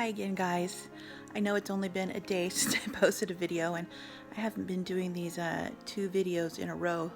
Hi again, guys. I know it's only been a day since I posted a video, and I haven't been doing these two videos in a row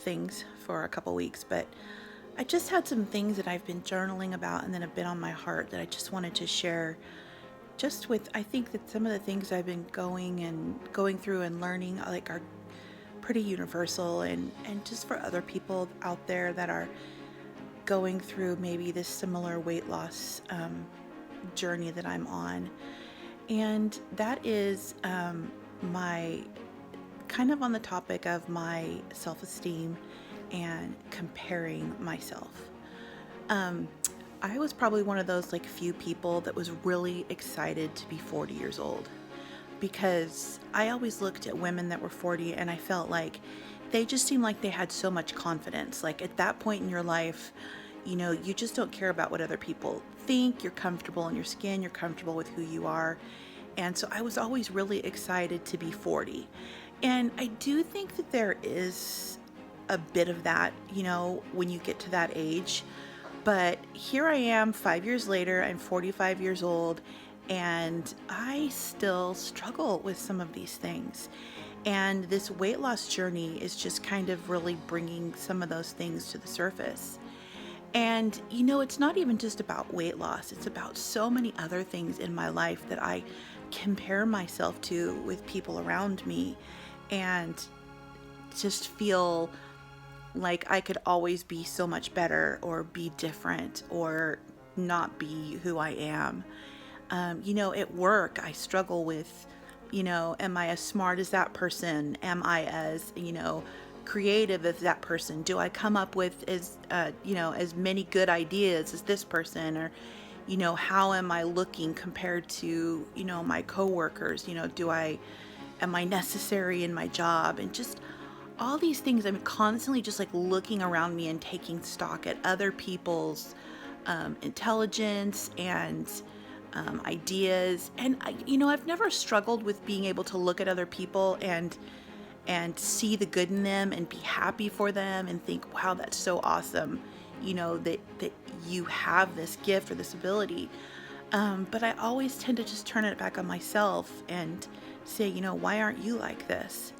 things for a couple weeks, but I just had some things that I've been journaling about and that have been on my heart that I just wanted to share. Just with, I think that some of the things I've been going through and learning are pretty universal, and just for other people out there that are going through maybe this similar weight loss journey that I'm on. And that is my kind of on the topic of my self esteem and comparing myself. Um, I was probably one of those few people that was really excited to be 40 years old because I always looked at women that were 40 and I felt like they just seemed like they had so much confidence. Like at that point in your life, you just don't care about what other people think. You're comfortable in your skin, you're comfortable with who you are. And so I was always really excited to be 40. And I do think that there is a bit of that, when you get to that age. But here I am 5 years later, I'm 45 years old, and I still struggle with some of these things. And this weight loss journey is just kind of really bringing some of those things to the surface. And it's not even just about weight loss, it's about so many other things in my life that I compare myself to with people around me and just feel like I could always be so much better or be different or not be who I am. At work, I struggle with, am I as smart as that person? Am I as, creative as that person? Do I come up with as many good ideas as this person? Or, how am I looking compared to, my coworkers? Am I necessary in my job? And just all these things, I'm constantly just looking around me and taking stock at other people's intelligence and ideas. And I've never struggled with being able to look at other people and see the good in them and be happy for them and think, wow, that's so awesome, that you have this gift or this ability. But I always tend to just turn it back on myself and say, why aren't you like this?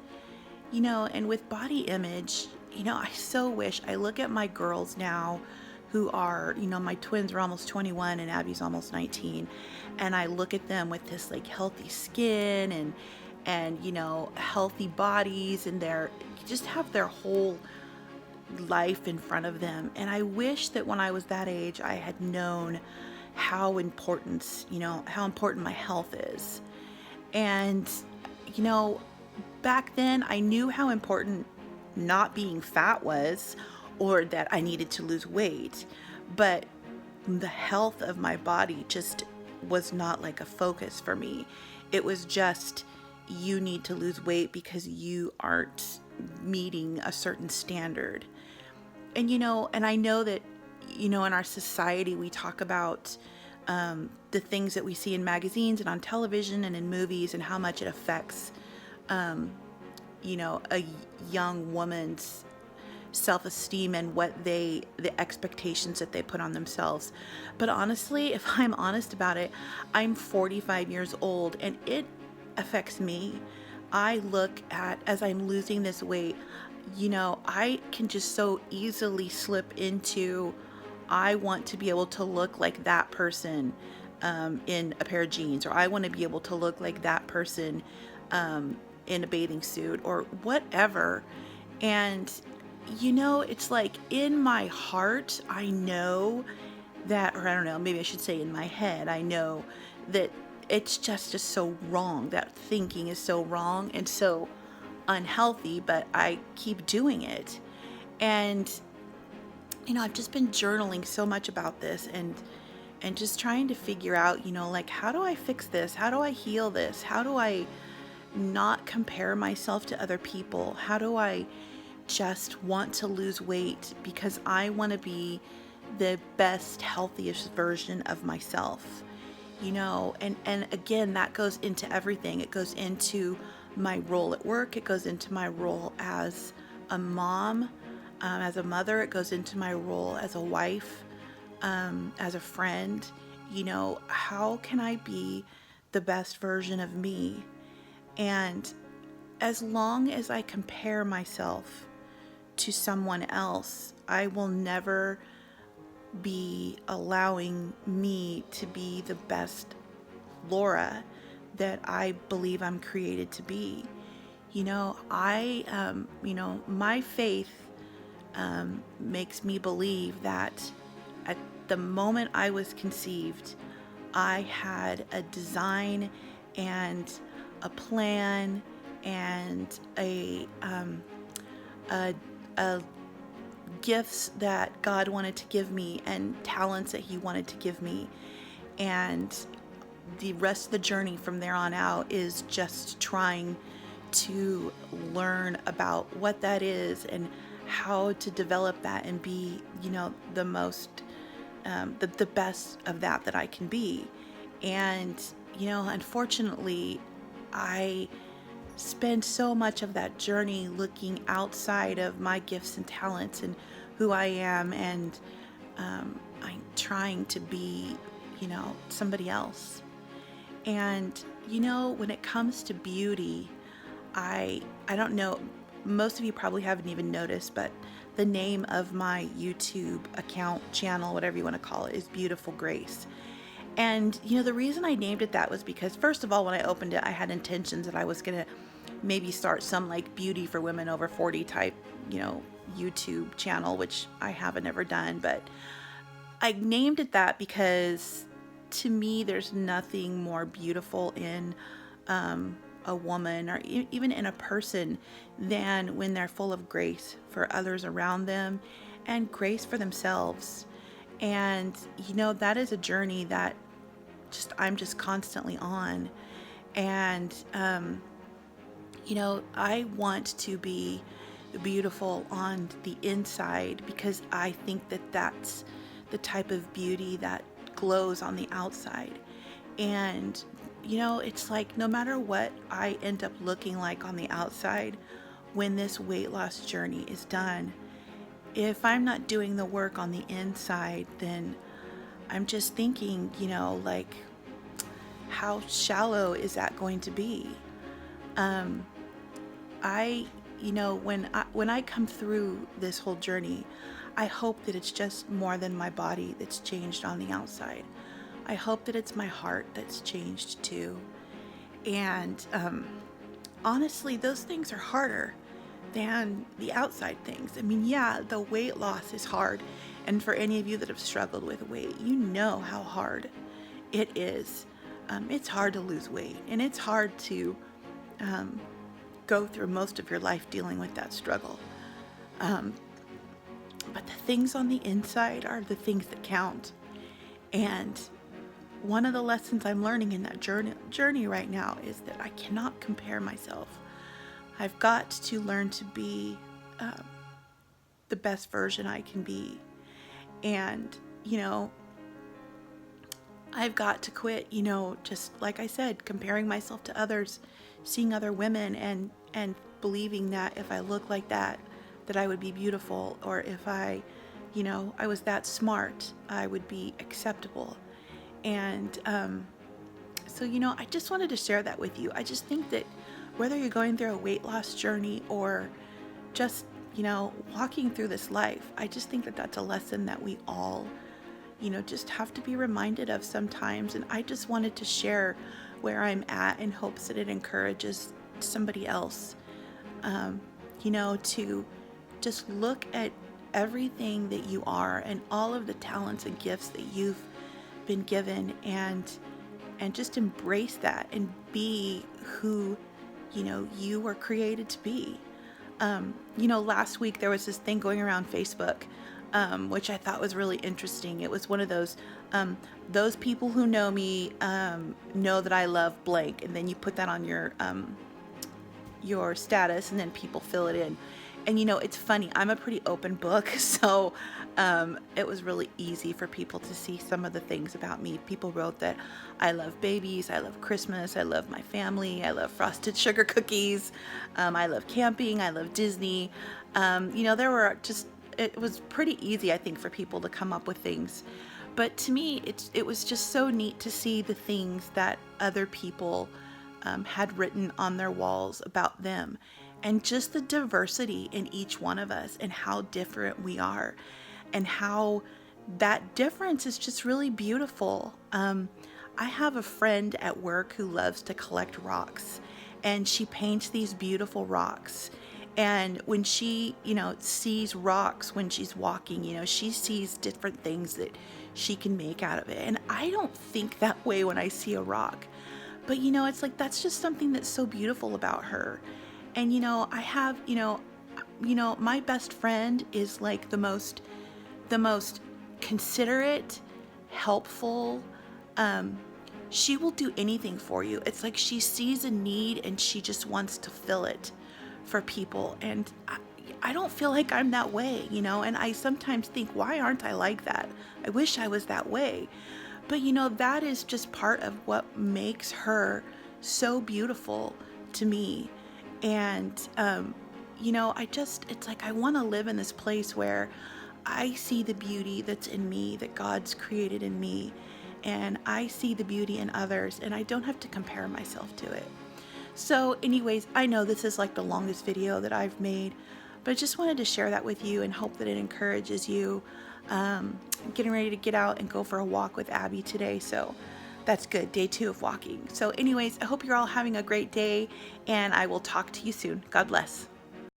And with body image, I so wish. I look at my girls now who are, my twins are almost 21 and Abby's almost 19. And I look at them with this healthy skin and healthy bodies, and they're just have their whole life in front of them. And I wish that when I was that age, I had known how important, how important my health is. And, back then I knew how important not being fat was, or that I needed to lose weight, but the health of my body just was not a focus for me. It was just, you need to lose weight because you aren't meeting a certain standard. And and I know that in our society we talk about the things that we see in magazines and on television and in movies and how much it affects a young woman's self-esteem and the expectations that they put on themselves. But honestly, if I'm honest about it, I'm 45 years old and it affects me. I look at, as I'm losing this weight, I can just so easily slip into, I want to be able to look like that person in a pair of jeans, or I want to be able to look like that person in a bathing suit or whatever. And it's in my heart, I know that, or I don't know, maybe I should say in my head, I know that it's just so wrong. That thinking is so wrong and so unhealthy, but I keep doing it. And I've just been journaling so much about this and just trying to figure out, how do I fix this? How do I heal this? How do I not compare myself to other people? How do I just want to lose weight because I want to be the best, healthiest version of myself? And again, that goes into everything. It goes into my role at work. It goes into my role as a mom, as a mother. It goes into my role as a wife, as a friend. how can I be the best version of me? And as long as I compare myself to someone else, I will never be allowing me to be the best Laura that I believe I'm created to be. My faith makes me believe that at the moment I was conceived, I had a design and a plan and a gifts that God wanted to give me and talents that He wanted to give me. And the rest of the journey from there on out is just trying to learn about what that is and how to develop that and be, the most, the best of that I can be. And, unfortunately, I spend so much of that journey looking outside of my gifts and talents and who I am, and I'm trying to be, somebody else. And, when it comes to beauty, I don't know, most of you probably haven't even noticed, but the name of my YouTube account, channel, whatever you want to call it, is Beautiful Grace. And, the reason I named it that was because, first of all, when I opened it, I had intentions that I was going to maybe start some like beauty for women over 40 type, YouTube channel, which I haven't ever done. But I named it that because to me, there's nothing more beautiful in a woman or even in a person than when they're full of grace for others around them and grace for themselves. And, that is a journey that I'm just constantly on. And, I want to be beautiful on the inside because I think that that's the type of beauty that glows on the outside. And, it's like no matter what I end up looking like on the outside, when this weight loss journey is done, if I'm not doing the work on the inside, then I'm just thinking, like, how shallow is that going to be? When I come through this whole journey, I hope that it's just more than my body that's changed on the outside. I hope that it's my heart that's changed too. And honestly, those things are harder than the outside things. I mean, yeah, the weight loss is hard. And for any of you that have struggled with weight, you know how hard it is. It's hard to lose weight, and it's hard to go through most of your life dealing with that struggle. But the things on the inside are the things that count. And one of the lessons I'm learning in that journey right now is that I cannot compare myself. I've got to learn to be the best version I can be. And, I've got to quit, just like I said, comparing myself to others, seeing other women and believing that if I look like that I would be beautiful, or if I was that smart, I would be acceptable. And so, I just wanted to share that with you. I just think that whether you're going through a weight loss journey or just, walking through this life, I just think that that's a lesson that we all, just have to be reminded of sometimes. And I just wanted to share where I'm at in hopes that it encourages somebody else, to just look at everything that you are and all of the talents and gifts that you've been given, and just embrace that and be who you were created to be. Last week there was this thing going around Facebook, which I thought was really interesting. It was one of those people who know me know that I love blank, and then you put that on your status, and then people fill it in. And it's funny, I'm a pretty open book, so it was really easy for people to see some of the things about me. People wrote that I love babies, I love Christmas, I love my family, I love frosted sugar cookies, I love camping, I love Disney. It was pretty easy, I think, for people to come up with things. But to me, it was just so neat to see the things that other people had written on their walls about them, and just the diversity in each one of us, and how different we are, and how that difference is just really beautiful. I have a friend at work who loves to collect rocks, and she paints these beautiful rocks. And when she, sees rocks when she's walking, she sees different things that she can make out of it. And I don't think that way when I see a rock. But, it's like that's just something that's so beautiful about her. And, I have, my best friend is like the most considerate, helpful. She will do anything for you. It's like she sees a need and she just wants to fill it for people. And I don't feel like I'm that way, and I sometimes think, why aren't I like that? I wish I was that way. But that is just part of what makes her so beautiful to me. And it's like I want to live in this place where I see the beauty that's in me, that God's created in me, and I see the beauty in others, and I don't have to compare myself to it. So anyways, I know this is like the longest video that I've made, but I just wanted to share that with you and hope that it encourages you. Getting ready to get out and go for a walk with Abby today, so that's good. Day 2 of walking. So anyways, I hope you're all having a great day, and I will talk to you soon. God bless.